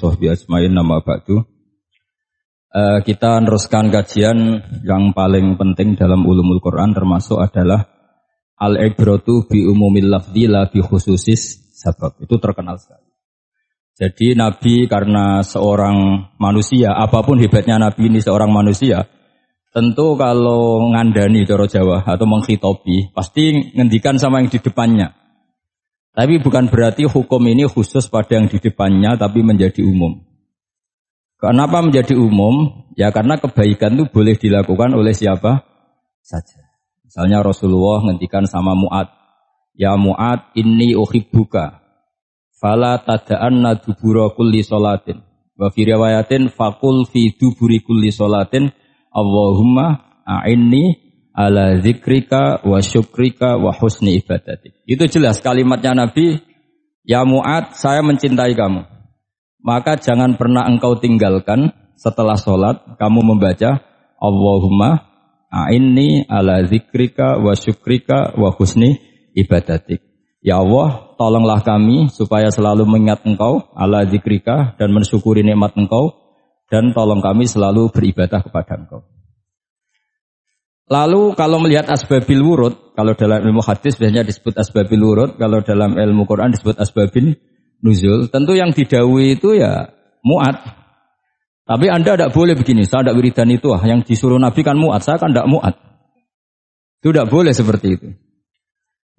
washabbihi ajmain nama ba'du. Kita meneruskan kajian yang paling penting dalam ulumul Quran termasuk adalah al-ibratu bi umumil lafzi la bi khususis sabab. Itu terkenal sekali. Jadi Nabi karena seorang manusia, apapun hebatnya Nabi ini seorang manusia, tentu kalau ngandani cara Jawa atau menghitobi pasti ngendikan sama yang di depannya. Tapi bukan berarti hukum ini khusus pada yang di depannya tapi menjadi umum. Kenapa menjadi umum? Ya karena kebaikan itu boleh dilakukan oleh siapa saja. Misalnya Rasulullah ngendikan sama Mu'ad, ya Mu'ad inni uhibbuka fala tada'anna dubura kulli sholatin. Wa fi riwayatin faqul fi duburi kulli sholatin Allahumma a'inni ala zikrika wa syukrika wa husni ibadatik. Itu jelas kalimatnya Nabi, ya Mu'ad, saya mencintai kamu. Maka jangan pernah engkau tinggalkan setelah sholat, kamu membaca Allahumma a'inni ala zikrika wa syukrika wa husni ibadatik. Ya Allah, tolonglah kami supaya selalu mengingat engkau ala zikrika dan mensyukuri nikmat engkau, dan tolong kami selalu beribadah kepada engkau. Lalu kalau melihat asbabil wurud, kalau dalam ilmu hadis biasanya disebut asbabil wurud, kalau dalam ilmu Quran disebut asbabin nuzul, tentu yang didhawuhi itu ya Mu'ad. Tapi Anda tidak boleh begini, saya tidak wiridan itu, yang disuruh Nabi kan Mu'ad, saya kan tidak Mu'ad. Itu tidak boleh seperti itu.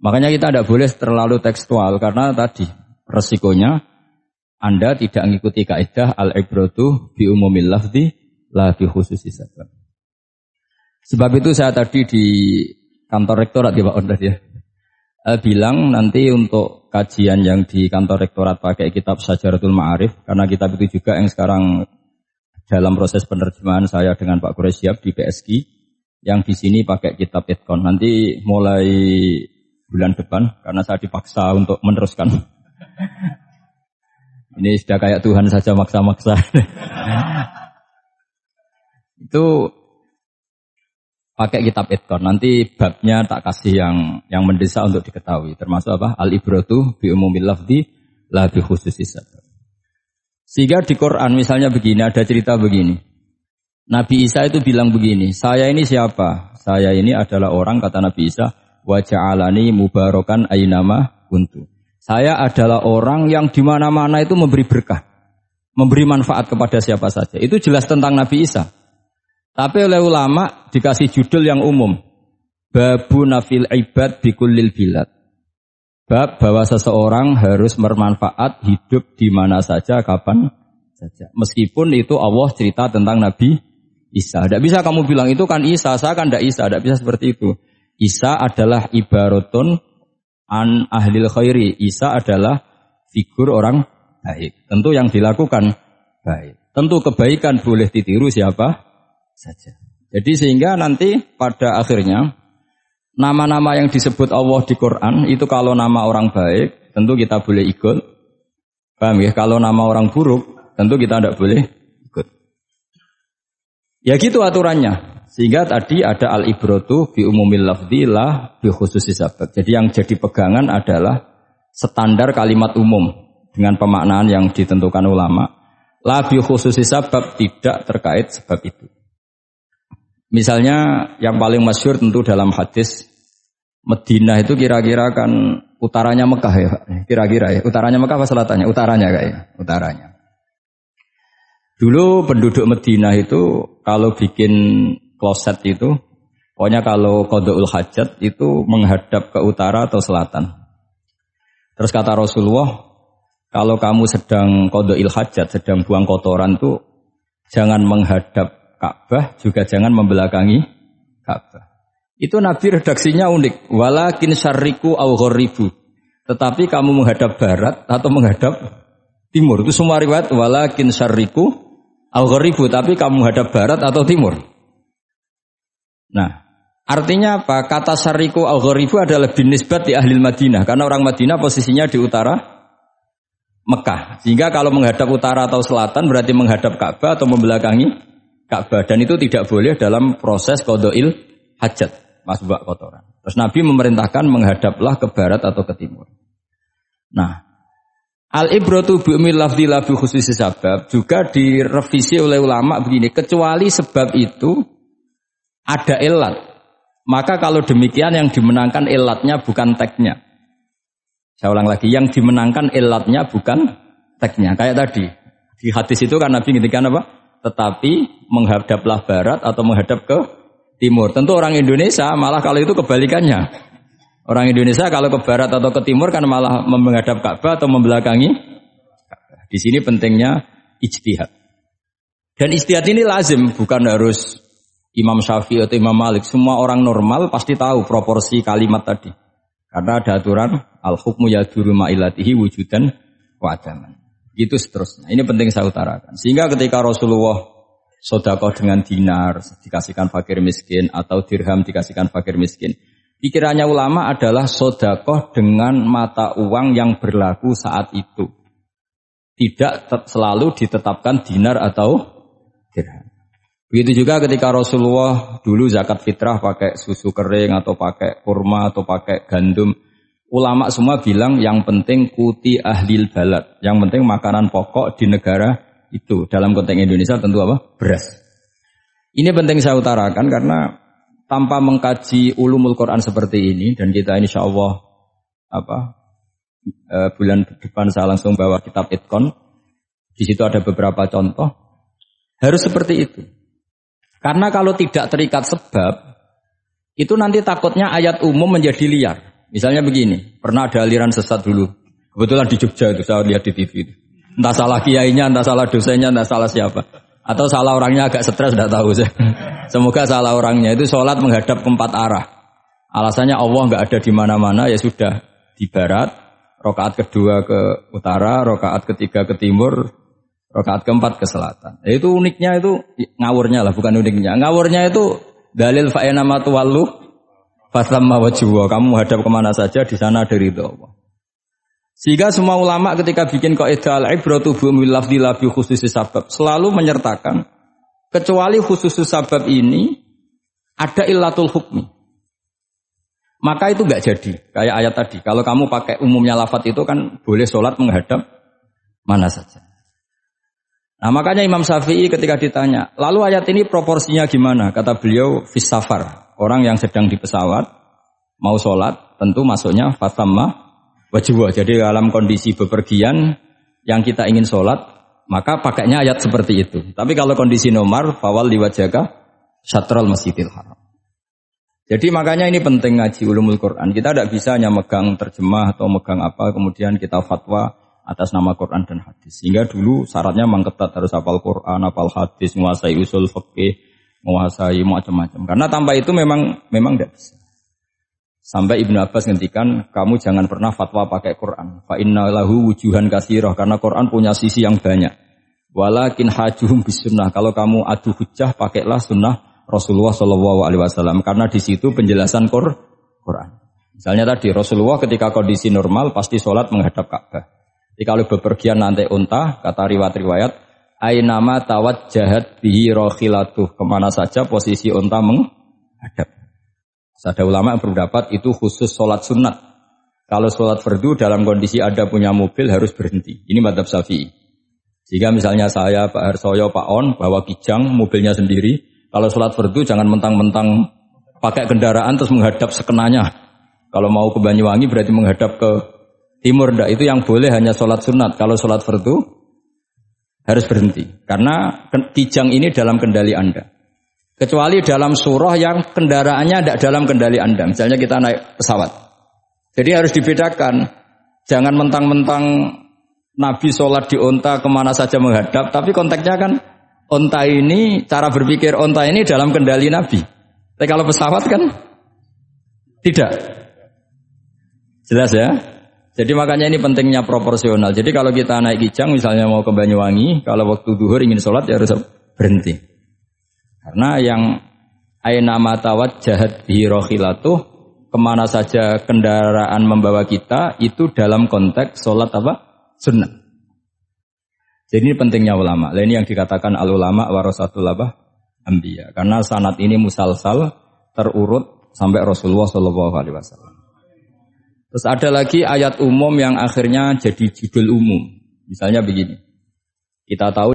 Makanya kita tidak boleh terlalu tekstual, karena tadi resikonya Anda tidak mengikuti kaidah al-ibratu bi umumil lafzi la bi khususi sabab. Sebab itu saya tadi di kantor rektorat ya Pak Ondas ya, bilang nanti untuk kajian yang di kantor rektorat pakai kitab Syajaratul Ma'arif, karena kitab itu juga yang sekarang dalam proses penerjemahan saya dengan Pak Quraisyab di PSG, yang di sini pakai kitab Itqan. Nanti mulai bulan depan, karena saya dipaksa untuk meneruskan. Ini sudah kayak Tuhan saja maksa-maksa. Itu pakai kitab Itqan. Nanti babnya tak kasih yang mendesak untuk diketahui. Termasuk apa? Al-ibratu bi umumil lafzi la bi khususi sabab. Sehingga di Quran misalnya begini, ada cerita begini. Nabi Isa itu bilang begini, saya ini siapa? Saya ini adalah orang, kata Nabi Isa, wa ja'alani mubarakan aynama kuntu. Saya adalah orang yang di mana-mana itu memberi berkah, memberi manfaat kepada siapa saja. Itu jelas tentang Nabi Isa. Tapi oleh ulama dikasih judul yang umum. Babu nafil ibad bikullil bilad. Bab bahwa seseorang harus bermanfaat hidup di mana saja, kapan saja. Meskipun itu Allah cerita tentang Nabi Isa. Tidak bisa kamu bilang itu kan Isa, saya kan tidak Isa. Tidak bisa seperti itu. Isa adalah ibaratun an ahlil khairi. Isa adalah figur orang baik. Tentu yang dilakukan baik. Tentu kebaikan boleh ditiru siapa saja. Jadi sehingga nanti pada akhirnya nama-nama yang disebut Allah di Quran itu kalau nama orang baik tentu kita boleh ikut. Paham ya? Kalau nama orang buruk tentu kita tidak boleh ikut. Ya gitu aturannya. Sehingga tadi ada al-ibratu bi umumil lafzi la bi khususi sabab. Jadi yang jadi pegangan adalah standar kalimat umum dengan pemaknaan yang ditentukan ulama. La bi khususi sabab, tidak terkait sebab itu. Misalnya yang paling masyhur tentu dalam hadis Madinah itu kira-kira kan utaranya Mekah ya Pak. Kira-kira ya. Utaranya Mekah apa selatannya? Utaranya kayaknya. Utaranya. Dulu penduduk Madinah itu kalau bikin kloset itu, pokoknya kalau qada'ul hajat itu menghadap ke utara atau selatan. Terus kata Rasulullah, kalau kamu sedang qada'il hajat, sedang buang kotoran itu jangan menghadap Ka'bah, juga jangan membelakangi Ka'bah. Itu Nabi redaksinya unik. Walakin syarriku au gharibu. Tetapi kamu menghadap barat atau menghadap timur. Itu semua riwayat walakin syarriku au gharibu, tapi kamu menghadap barat atau timur. Nah, artinya apa? Kata syarriku au gharibu adalah binisbat di ahli Madinah, karena orang Madinah posisinya di utara Mekah. Sehingga kalau menghadap utara atau selatan berarti menghadap Ka'bah atau membelakangi Ka'bah, dan itu tidak boleh dalam proses qada'il hajat, masbak kotoran. Terus Nabi memerintahkan menghadaplah ke barat atau ke timur. Nah, Al-ibratu bi'umil lafzi la bi khususi sabab juga direvisi oleh ulama begini, kecuali sebab itu ada ilat. Maka kalau demikian yang dimenangkan ilatnya bukan teknya. Saya ulang lagi, yang dimenangkan ilatnya bukan teknya. Kayak tadi, di hadis itu kan Nabi ngintikan apa? Tetapi menghadaplah barat atau menghadap ke timur. Tentu orang Indonesia malah kalau itu kebalikannya. Orang Indonesia kalau ke barat atau ke timur kan malah menghadap Ka'bah atau membelakangi Ka'bah. Di sini pentingnya ijtihad. Dan ijtihad ini lazim, bukan harus Imam Syafi'i atau Imam Malik. Semua orang normal pasti tahu proporsi kalimat tadi. Karena ada aturan al-hukmu yaduru ma'ilatihi wujudan wa adaman. Gitu seterusnya. Ini penting saya utarakan. Sehingga ketika Rasulullah sedekah dengan dinar dikasihkan fakir miskin atau dirham dikasihkan fakir miskin, pikirannya ulama adalah sedekah dengan mata uang yang berlaku saat itu. Tidak selalu ditetapkan dinar atau dirham. Begitu juga ketika Rasulullah dulu zakat fitrah pakai susu kering atau pakai kurma atau pakai gandum. Ulama semua bilang yang penting kuti ahlil balad. Yang penting makanan pokok di negara itu. Dalam konteks Indonesia tentu apa? Beras. Ini penting saya utarakan karena tanpa mengkaji ulumul Quran seperti ini, dan kita insya Allah bulan depan saya langsung bawa kitab Itkon. Di situ ada beberapa contoh. Harus seperti itu. Karena kalau tidak terikat sebab, itu nanti takutnya ayat umum menjadi liar. Misalnya begini, pernah ada aliran sesat dulu. Kebetulan di Jogja itu saya lihat di TV itu. Entah salah kiainya, entah salah dosennya, entah salah siapa. Atau salah orangnya agak stres, tidak tahu saya. Semoga salah orangnya itu sholat menghadap ke 4 arah. Alasannya Allah nggak ada di mana-mana, ya sudah di barat, rakaat kedua ke utara, rakaat ketiga ke timur, rakaat keempat ke selatan. Itu uniknya itu ngawurnya lah, bukan uniknya. Ngawurnya itu dalil fa'ina ma tuwallu fasamma wajhu. Kamu hadap kemana saja di sana ada ridho Allah. Sehingga semua ulama ketika bikin kaidah al-ibratu bi'umil lafzi la bi khususi sabab selalu menyertakan kecuali khusus sabab ini ada illatul hukmi. Maka itu enggak jadi. Kayak ayat tadi, kalau kamu pakai umumnya lafaz itu kan boleh sholat menghadap mana saja. Nah makanya Imam Syafi'i ketika ditanya, lalu ayat ini proporsinya gimana? Kata beliau, fis safar. Orang yang sedang di pesawat mau sholat tentu masuknya fasamma wajibah. Jadi dalam kondisi bepergian yang kita ingin sholat, maka pakainya ayat seperti itu. Tapi kalau kondisi nomor, fawal liwajaka syatrul masjidil haram. Jadi makanya ini penting ngaji ulumul Quran. Kita tidak bisa hanya megang terjemah atau megang apa, kemudian kita fatwa atas nama Quran dan hadis. Sehingga dulu syaratnya memang ketat, harus hafal Quran, hafal hadis, menguasai usul fikih, menguasai macam-macam. Karena tanpa itu memang tidak bisa. Sampai Ibnu Abbas ngendikan, kamu jangan pernah fatwa pakai Quran. Fa inna lahu wujuhan katsirah, karena Quran punya sisi yang banyak. Walakin hajuhum bisunnah. Kalau kamu adu hujjah, pakailah sunnah Rasulullah sallallahu alaihi wasallam, karena di situ penjelasan Quran. Misalnya tadi Rasulullah ketika kondisi normal pasti sholat menghadap Ka'bah. Jadi kalau bepergian nanti unta, kata riwayat-riwayat, ainama tawajjahat bihi rakhilatuh, kemana saja posisi unta menghadap. Ada ulama yang berpendapat itu khusus sholat sunat. Kalau sholat fardu dalam kondisi ada punya mobil harus berhenti. Ini madzhab Syafi'i. Jika misalnya saya, Pak Harsoyo, Pak On bawa kijang mobilnya sendiri, kalau sholat fardu jangan mentang-mentang pakai kendaraan terus menghadap sekenanya. Kalau mau ke Banyuwangi berarti menghadap ke timur. Ndak, itu yang boleh hanya sholat sunat. Kalau sholat fardu harus berhenti. Karena kijang ini dalam kendali Anda. Kecuali dalam surah yang kendaraannya tidak dalam kendali Anda. Misalnya kita naik pesawat. Jadi harus dibedakan. Jangan mentang-mentang Nabi sholat di onta kemana saja menghadap. Tapi konteksnya kan onta ini, cara berpikir onta ini dalam kendali Nabi. Tapi kalau pesawat kan tidak. Jelas ya? Jadi makanya ini pentingnya proporsional. Jadi kalau kita naik kijang misalnya mau ke Banyuwangi, kalau waktu duhur ingin sholat ya harus berhenti. Karena yang aina matawajjahat bihi rakhilatuh, kemana saja kendaraan membawa kita, itu dalam konteks sholat apa? Sunnah. Jadi ini pentingnya ulama. Ini yang dikatakan al-ulama warasatul anbiya. Karena sanad ini musalsal terurut sampai Rasulullah sallallahu alaihi wasallam. Terus ada lagi ayat umum yang akhirnya jadi judul umum. Misalnya begini. Kita tahu